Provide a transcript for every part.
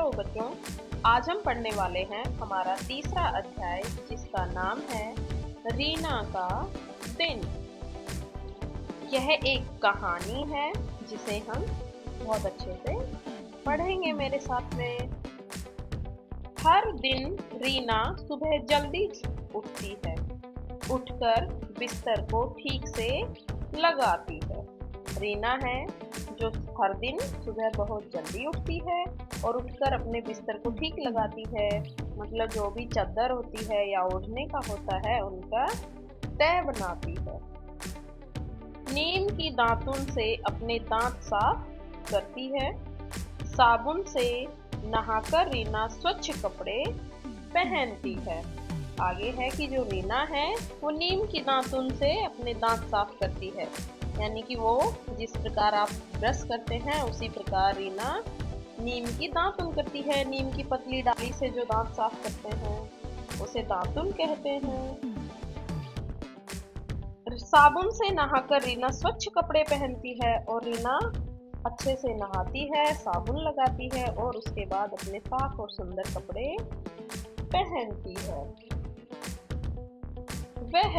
Hello बच्चों, आज हम पढ़ने वाले हैं हमारा तीसरा अध्याय जिसका नाम है रीना का दिन। यह एक कहानी है जिसे हम बहुत अच्छे से पढ़ेंगे मेरे साथ में। हर दिन रीना सुबह जल्दी उठती है, उठकर बिस्तर को ठीक से लगाती है। रीना है जो हर दिन सुबह बहुत जल्दी उठती है और उठकर अपने बिस्तर को ठीक लगाती है, मतलब जो भी चादर होती है या ओढ़ने का होता है उनका तह बनाती है। नीम की दातुन से अपने दांत साफ करती है। साबुन से नहाकर रीना स्वच्छ कपड़े पहनती है। आगे है कि जो रीना है वो नीम की दातुन से अपने दांत साफ करती है, यानी कि वो जिस प्रकार आप ब्रश करते हैं उसी प्रकार रीना नीम की दातुन करती है। नीम की पतली डाली से जो दांत साफ करते हैं उसे दातुन कहते हैं। साबुन से नहाकर रीना स्वच्छ कपड़े पहनती है और रीना अच्छे से नहाती है, साबुन लगाती है और उसके बाद अपने साफ और सुंदर कपड़े पहनती है। वह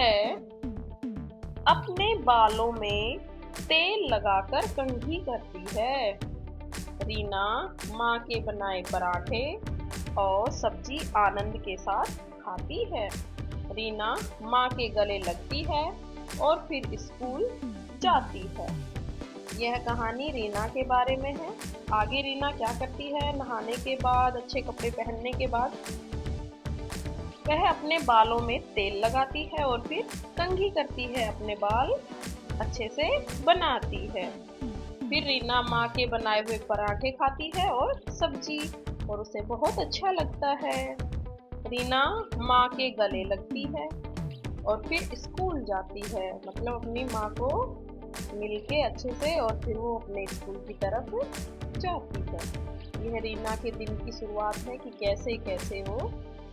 अपने बालों में तेल लगाकर कंघी करती है। रीना माँ के बनाए पराठे और सब्जी आनंद के साथ खाती है। रीना माँ के गले लगती है और फिर स्कूल जाती है। यह कहानी रीना के बारे में है। आगे रीना क्या करती है? नहाने के बाद, अच्छे कपड़े पहनने के बाद वह अपने बालों में तेल लगाती है और फिर कंघी करती है, अपने बाल अच्छे से बनाती है। फिर रीना माँ के बनाए हुए पराठे खाती है और सब्जी, और उसे बहुत अच्छा लगता है। रीना माँ के गले लगती है और फिर स्कूल जाती है, मतलब अपनी माँ को मिलके अच्छे से, और फिर वो अपने स्कूल की तरफ जाती है। यह रीना के दिन की शुरुआत है कि कैसे कैसे वो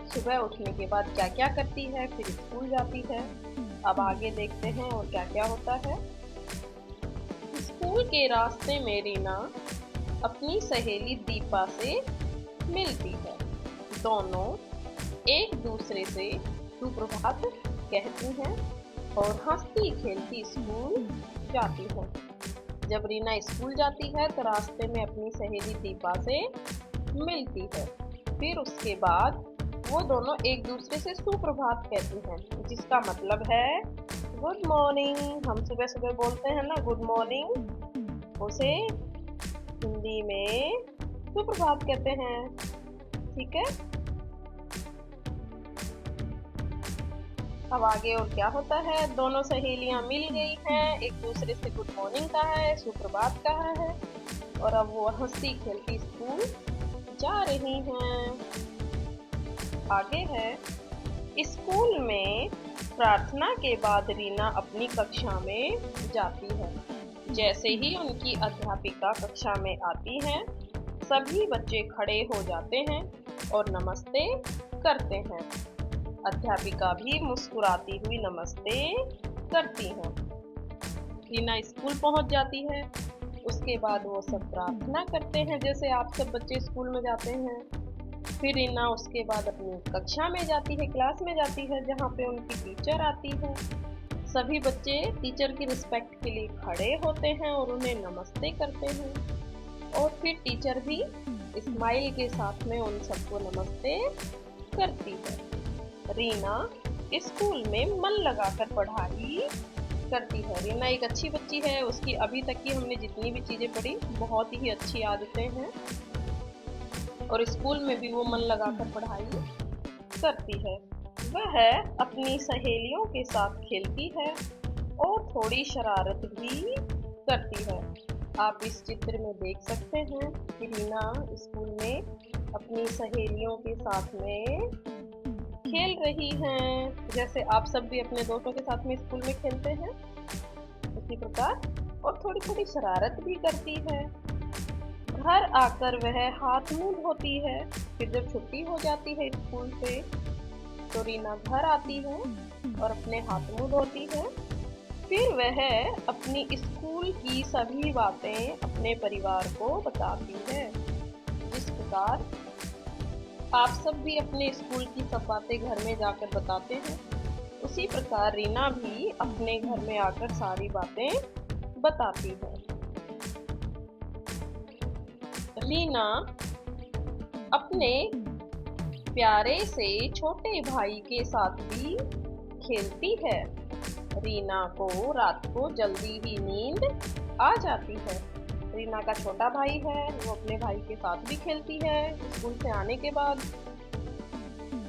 सुबह उठने के बाद क्या क्या करती है, फिर स्कूल जाती है। अब आगे देखते हैं और क्या क्या होता है। स्कूल के रास्ते में रीना अपनी सहेली दीपा से मिलती है। दोनों एक दूसरे से सुप्रभात कहती हैं और हंसती खेलती स्कूल जाती है। जब रीना स्कूल जाती है तो रास्ते में अपनी सहेली दीपा से मिलती है। फिर उसके बाद वो दोनों एक दूसरे से सुप्रभात कहती हैं, जिसका मतलब है गुड मॉर्निंग। हम सुबह सुबह बोलते हैं ना गुड मॉर्निंग, उसे हिंदी में सुप्रभात कहते हैं। ठीक है, अब आगे और क्या होता है। दोनों सहेलियां मिल गई हैं, एक दूसरे से गुड मॉर्निंग कहा है, सुप्रभात कहा है, और अब वो हंसती खेलती स्कूल जा रही हैं। आगे है, स्कूल में प्रार्थना के बाद रीना अपनी कक्षा में जाती है। जैसे ही उनकी अध्यापिका कक्षा में आती हैं, सभी बच्चे खड़े हो जाते हैं और नमस्ते करते हैं। अध्यापिका भी मुस्कुराती हुई नमस्ते करती हैं। रीना स्कूल पहुंच जाती है। उसके बाद वो सब प्रार्थना करते हैं जैसे आप सब बच्चे स्कूल में जाते हैं। फिर रीना उसके बाद अपनी कक्षा में जाती है, क्लास में जाती है, जहाँ पे उनकी टीचर आती है। सभी बच्चे टीचर की रिस्पेक्ट के लिए खड़े होते हैं और उन्हें नमस्ते करते हैं, और फिर टीचर भी स्माइल के साथ में उन सबको नमस्ते करती है। रीना स्कूल में मन लगाकर पढ़ाई करती है। रीना एक अच्छी बच्ची है, उसकी अभी तक की हमने जितनी भी चीज़ें पढ़ी बहुत ही अच्छी आदतें हैं, और स्कूल में भी वो मन लगाकर पढ़ाई करती है। वह अपनी सहेलियों के साथ खेलती है और थोड़ी शरारत भी करती है। आप इस चित्र में देख सकते हैं कि रीना स्कूल में अपनी सहेलियों के साथ में खेल रही हैं, जैसे आप सब भी अपने दोस्तों के साथ में स्कूल में खेलते हैं उसी प्रकार, और थोड़ी थोड़ी शरारत भी करती है। घर आकर वह हाथ मुंह धोती है। फिर जब छुट्टी हो जाती है स्कूल से तो रीना घर आती है और अपने हाथ मुंह धोती है। फिर वह अपनी स्कूल की सभी बातें अपने परिवार को बताती है, जिस प्रकार आप सब भी अपने स्कूल की सब बातें घर में जाकर बताते हैं, उसी प्रकार रीना भी अपने घर में आकर सारी बातें बताती है। रीना अपने प्यारे से छोटे भाई के साथ भी खेलती है। रीना को रात को जल्दी ही नींद आ जाती है। रीना का छोटा भाई है, वो अपने भाई के साथ भी खेलती है। स्कूल से आने के बाद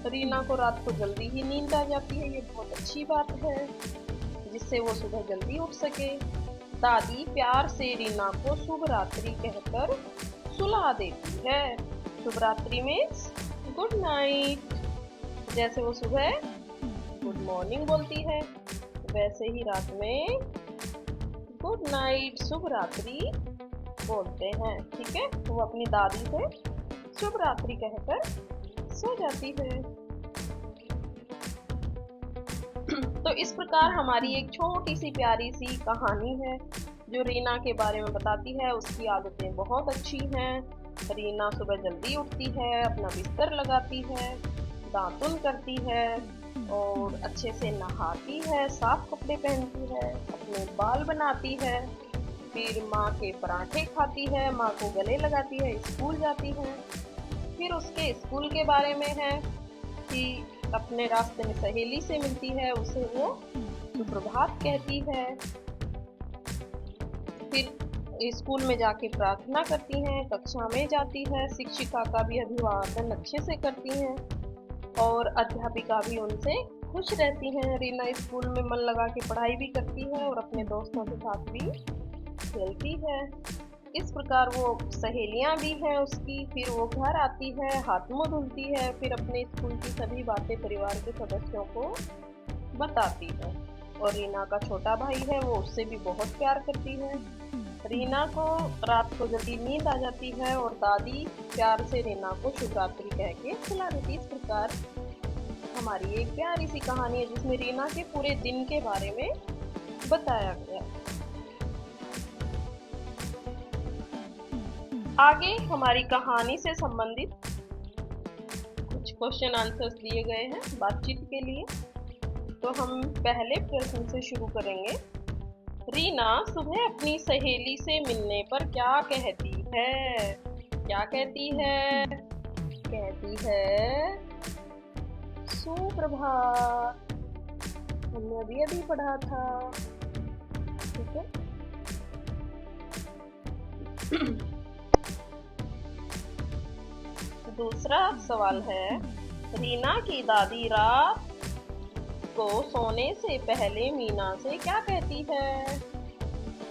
रीना को रात को जल्दी ही नींद आ जाती है, ये बहुत अच्छी बात है, जिससे वो सुबह जल्दी उठ सके। दादी प्यार से रीना को शुभ रात्रि कहकर सुला देती है। शुभ रात्रि मीन्स गुड नाइट। जैसे वो सुबह गुड मॉर्निंग बोलती है, वैसे ही रात में गुड नाइट शुभ रात्रि बोलते हैं। ठीक है, वो अपनी दादी से शुभ रात्रि कहकर सो जाती है। तो इस प्रकार हमारी एक छोटी सी प्यारी सी कहानी है जो रीना के बारे में बताती है। उसकी आदतें बहुत अच्छी हैं। रीना सुबह जल्दी उठती है, अपना बिस्तर लगाती है, दातुन करती है और अच्छे से नहाती है, साफ कपड़े पहनती है, अपने बाल बनाती है, फिर माँ के पराठे खाती है, माँ को गले लगाती है, स्कूल जाती है। फिर उसके स्कूल के बारे में है कि अपने रास्ते में सहेली से मिलती है, उसे वो सुप्रभात कहती है। फिर स्कूल में जाके प्रार्थना करती हैं, कक्षा में जाती है, शिक्षिका का भी अभिवादन अच्छे से करती हैं और अध्यापिका भी उनसे खुश रहती हैं। रीना स्कूल में मन लगा के पढ़ाई भी करती है और अपने दोस्तों के साथ भी खेलती है। इस प्रकार वो सहेलियां भी हैं उसकी। फिर वो घर आती है, हाथ मुंह धुलती है, फिर अपने स्कूल की सभी बातें परिवार के सदस्यों को बताती है। और रीना का छोटा भाई है, वो उससे भी बहुत प्यार करती है। रीना को रात को जल्दी नींद आ जाती है और दादी प्यार से रीना को शुभ रात्रि कह के सुला देती। इस प्रकार हमारी एक प्यारी सी कहानी है जिसमें रीना के पूरे दिन के बारे में बताया गया। आगे हमारी कहानी से संबंधित कुछ क्वेश्चन आंसर्स दिए गए हैं बातचीत के लिए। तो हम पहले प्रश्न से शुरू करेंगे। रीना सुबह अपनी सहेली से मिलने पर क्या कहती है? क्या कहती है? कहती है सुप्रभात। हमने अभी अभी पढ़ा था। ठीक है। दूसरा सवाल है, रीना की दादी रात को सोने से पहले मीना से क्या कहती है?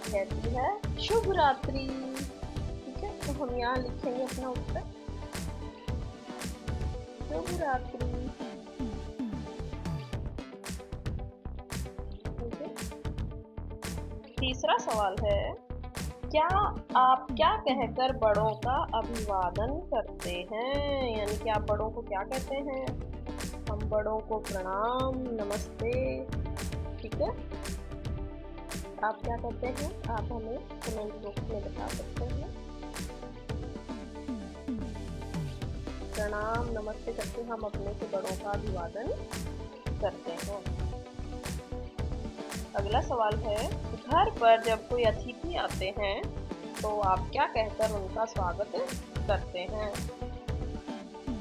कहती है शुभ रात्रि। ठीक है, तो हम यहाँ लिखेंगे अपना उत्तर शुभ रात्रि। ठीक है। तीसरा सवाल है, क्या आप क्या कहकर बड़ों का अभिवादन करते हैं? यानी कि आप बड़ों को क्या कहते हैं? हम बड़ों को प्रणाम, नमस्ते। ठीक है, आप क्या कहते हैं? आप हमें कमेंट बॉक्स में बता सकते हैं। प्रणाम, नमस्ते करके हम अपने से बड़ों का अभिवादन करते हैं। अगला सवाल है, घर पर जब कोई अतिथि आते हैं तो आप क्या कहकर उनका स्वागत करते हैं?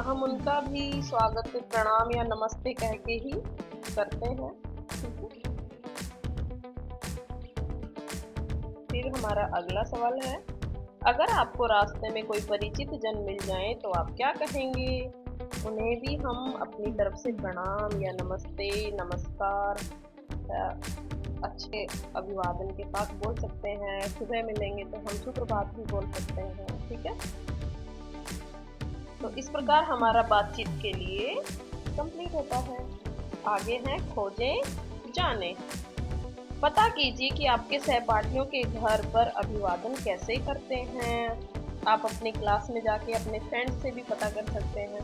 हम उनका भी स्वागत प्रणाम या नमस्ते कह के ही करते हैं। फिर हमारा अगला सवाल है, अगर आपको रास्ते में कोई परिचित जन मिल जाए तो आप क्या कहेंगे? उन्हें भी हम अपनी तरफ से प्रणाम या नमस्ते, नमस्कार अच्छे अभिवादन के साथ बोल सकते हैं। सुबह मिलेंगे तो हम सुप्रभात भी बोल सकते हैं। ठीक है, तो इस प्रकार हमारा बातचीत के लिए कंप्लीट होता है। आगे है खोजें जाने। पता कीजिए कि आपके सहपाठियों के घर पर अभिवादन कैसे करते हैं। आप अपनी क्लास में जाके अपने फ्रेंड्स से भी पता कर सकते हैं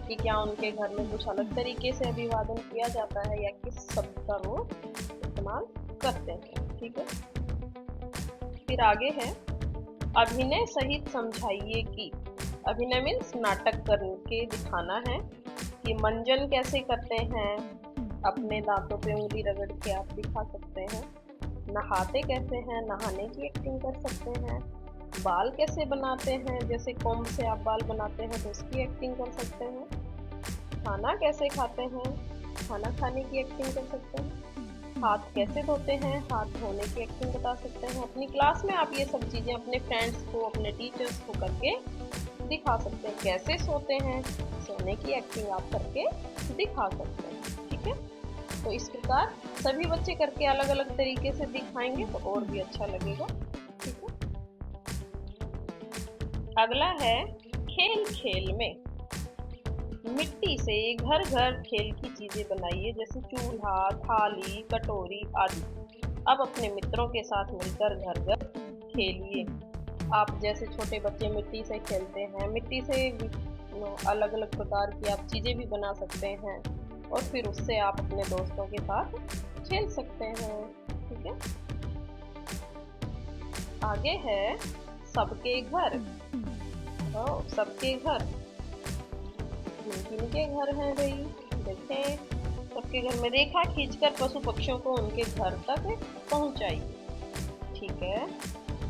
कि क्या उनके घर में कुछ अलग तरीके से अभिवादन किया जाता है या किस शब्द का वो इस्तेमाल करते हैं। ठीक है, फिर आगे है, अभिनय सहित समझाइए कि अभिनय मीन्स नाटक करके दिखाना है कि मंजन कैसे करते हैं, अपने दांतों पे उंगली रगड़ के आप दिखा सकते हैं। नहाते कैसे हैं, नहाने की एक्टिंग कर सकते हैं। बाल कैसे बनाते हैं, जैसे कोम्ब से आप बाल बनाते हैं तो उसकी एक्टिंग कर सकते हैं। खाना कैसे खाते हैं, खाना खाने की एक्टिंग कर सकते हैं। हाथ कैसे धोते हैं, हाथ धोने की एक्टिंग बता सकते हैं। अपनी क्लास में आप ये सब चीज़ें अपने फ्रेंड्स को, अपने टीचर्स को करके दिखा सकते हैं। कैसे सोते हैं, सोने की एक्टिंग आप करके दिखा सकते हैं। ठीक है, तो इस प्रकार सभी बच्चे करके अलग अलग तरीके से दिखाएंगे तो और भी अच्छा लगेगा। ठीक है, अगला है खेल खेल में। मिट्टी से घर घर खेल की चीजें बनाइए, जैसे चूल्हा, थाली, कटोरी आदि। अब अपने मित्रों के साथ मिलकर घर घर खेलिए। आप जैसे छोटे बच्चे मिट्टी से खेलते हैं, मिट्टी से अलग अलग प्रकार की आप चीजें भी बना सकते हैं और फिर उससे आप अपने दोस्तों के साथ खेल सकते हैं। ठीक है, आगे है सबके घर। सबके घर किन के घर हैं भाई, देखें। सबके घर में रेखा खींचकर पशु पक्षियों को उनके घर तक पहुंचाइए। ठीक है,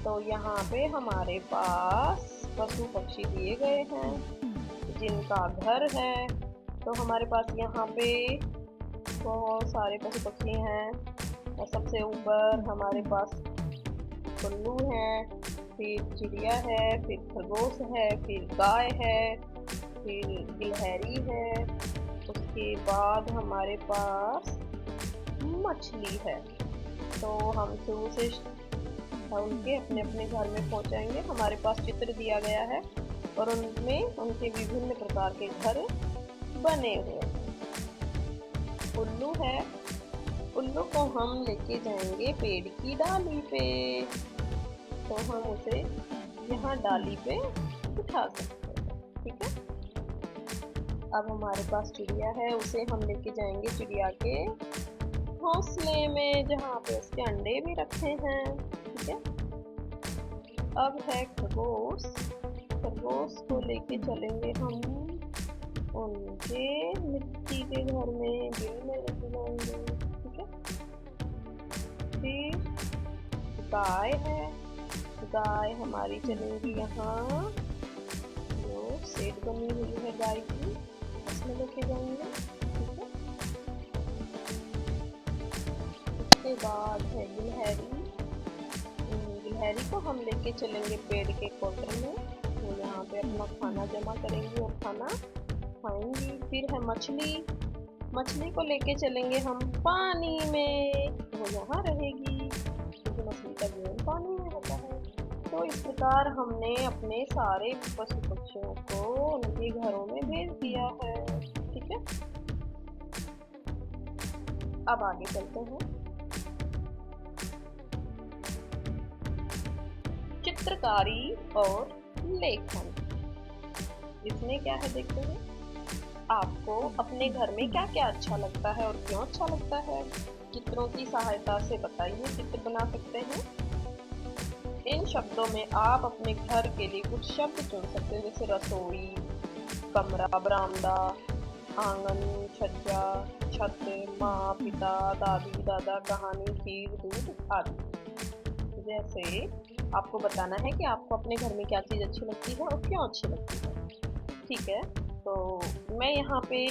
तो यहाँ पे हमारे पास पशु पक्षी दिए गए हैं जिनका घर है। तो हमारे पास यहाँ पे बहुत सारे पशु पक्षी हैं और सबसे ऊपर हमारे पास उल्लू है, फिर चिड़िया है, फिर खरगोश है, फिर गाय है, फिर गिलहरी है, उसके बाद हमारे पास मछली है। तो हम शुरू से उनके अपने अपने घर में पहुंचाएंगे। हमारे पास चित्र दिया गया है और उनमें उनके विभिन्न प्रकार के घर बने हुए हैं। उल्लू है, उल्लू को हम लेके जाएंगे पेड़ की डाली पे, तो हम उसे यहाँ डाली पे बिठा सकते हैं। ठीक है, अब हमारे पास चिड़िया है, उसे हम लेके जाएंगे चिड़िया के घोंसले में जहाँ पे उसके अंडे भी रखे हैं। ठीक है, अब है खरगोश। खरगोश को लेके चलेंगे हम उनके मिट्टी के घर में, बिल में लेके जाएंगे। ठीक है, फिर गाय है, गाय हमारी चलेंगी यहाँ जो सेट बनी हुई है गाय की, उसमें लेके जाएंगे। ठीक है, उसके बाद है गिलहरी। गिलहरी को हम लेके चलेंगे पेड़ के कोटर में, वो यहाँ पे अपना खाना जमा करेंगी और खाना खाएंगी। फिर है मछली। मछली को लेके चलेंगे हम पानी में, वो यहाँ रहेगी क्योंकि मछली का जीवन पानी में होता है। तो इस प्रकार हमने अपने सारे पशु पक्षियों को उनके घरों में भेज दिया है। ठीक है, अब आगे चलते हैं। चित्रकारी और लेखन, इसमें क्या है देखते हैं। आपको अपने घर में क्या क्या अच्छा लगता है और क्यों अच्छा लगता है, चित्रों की सहायता से बताइए। चित्र बना सकते हैं। इन शब्दों में आप अपने घर के लिए कुछ शब्द चुन सकते हैं, जैसे रसोई, कमरा, बरामदा, आंगन, छज्जा, छत, माँ, पिता, दादी, दादा, कहानी, खीर, दूध आदि। जैसे आपको बताना है कि आपको अपने घर में क्या चीज़ अच्छी लगती है और क्यों अच्छी लगती है। ठीक है, तो मैं यहाँ पे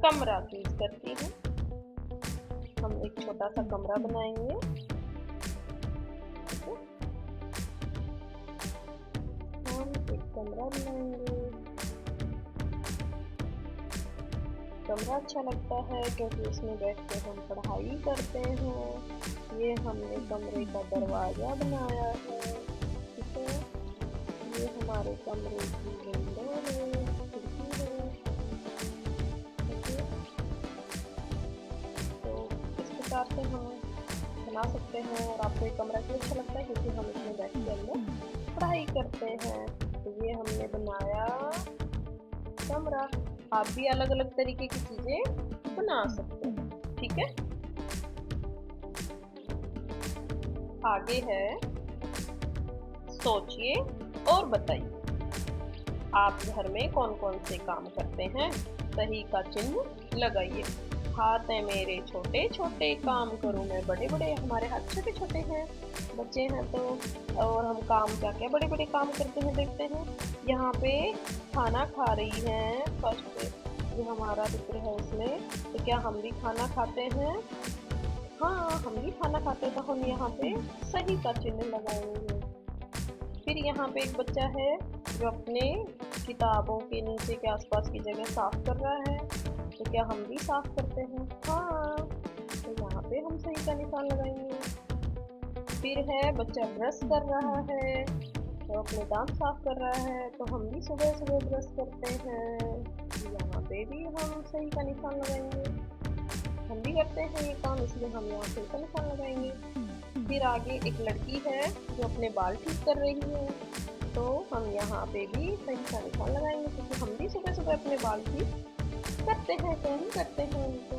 कमरा चूज करती हूँ। हम एक छोटा सा कमरा बनाएंगे। ठीक है, हम एक कमरा बनाएंगे। कमरा अच्छा लगता है क्योंकि उसमें बैठ के हम पढ़ाई करते हैं। ये हमने कमरे का दरवाजा बनाया है। ठीक है, ये हमारे कमरे की विंडो है, खिड़की है। तो इस प्रकार से हम बना सकते हैं और आपको एक कमरा क्यों अच्छा लगता है, क्योंकि हम इसमें बैठ के अंदर पढ़ाई करते हैं। तो ये हमने बनाया कमरा। आप भी अलग अलग तरीके की चीजें बना सकते हैं। ठीक है, आगे है सोचिए और बताइए। आप घर में कौन कौन से काम करते हैं? सही का चिन्ह लगाइए। हाथ है मेरे छोटे छोटे, काम करूं मैं बड़े बड़े। हमारे हाथ छोटे छोटे हैं, बच्चे हैं तो। और हम काम क्या क्या बड़े बड़े काम करते हैं देखते हैं। यहाँ पे खाना खा रही है फर्स्ट जो हमारा चित्र है उसमें, तो क्या हम भी खाना खाते हैं? हाँ, हम भी खाना खाते हैं, तो हम यहाँ पे सही का चिन्ह लगाएंगे। फिर यहाँ पे एक बच्चा है जो अपने किताबों के नीचे के आसपास की जगह साफ कर रहा है, तो क्या हम भी साफ करते हैं? हाँ, तो यहाँ पे हम सही का निशान लगाएंगे। फिर है बच्चा ब्रश कर रहा है, तो अपने दांत साफ कर रहा है, तो हम भी सुबह सुबह ब्रश करते हैं, यहाँ पे भी हम सही का निशान लगाएंगे। हम भी करते हैं ये काम, इसलिए हम यहाँ सही का निशान लगाएंगे। फिर आगे एक लड़की है जो अपने बाल ठीक कर रही है, तो हम यहाँ पे भी सही का निशान लगाएंगे, क्योंकि हम भी सुबह सुबह अपने बाल ठीक करते हैं, तो हम करते हैं उनको।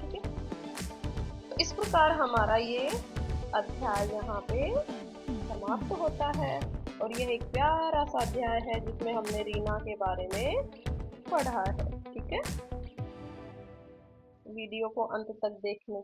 ठीक है, तो इस प्रकार हमारा ये अध्याय यहाँ पे समाप्त होता है। और यह एक प्यारा सा अध्याय है जिसमें हमने रीना के बारे में पढ़ा है। ठीक है, वीडियो को अंत तक देखने